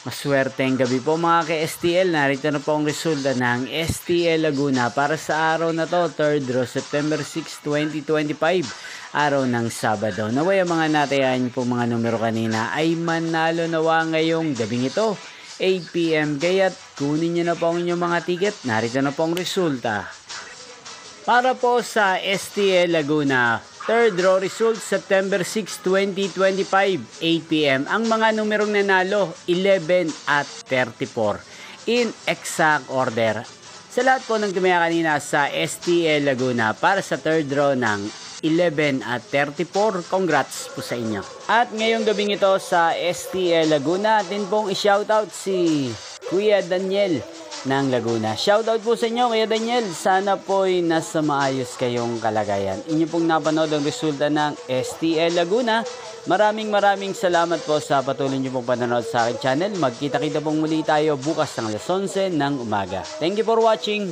Maswerteng gabi po mga ka-STL. Narito na po ang resulta ng STL Laguna para sa araw na to, 3rd draw, September 6, 2025. Araw ng Sabado. Naway ang mga natayan po mga numero kanina ay manalo nawa ngayong gabing ito, 8 PM. Kaya't kunin nyo na po ang inyong mga ticket. Narito na po ang resulta. Para po sa STL Laguna, 3rd draw result, September 6, 2025, 8 PM. Ang mga numerong nanalo, 11 at 34. In exact order. Sa lahat po ng tumaya kanina sa STL Laguna para sa 3rd draw ng 11 at 34, congrats po sa inyo. At ngayong gabing ito sa STL Laguna, atin pong i-shoutout si Kuya Daniel ng Laguna. Shoutout po sa inyo Kuya Daniel. Sana po'y nasa maayos kayong kalagayan. Inyo pong napanood ang resulta ng STL Laguna. Maraming salamat po sa patuloy nyo pong panonood sa aking channel. Magkita-kita pong muli tayo bukas ng alas 11 ng umaga. Thank you for watching.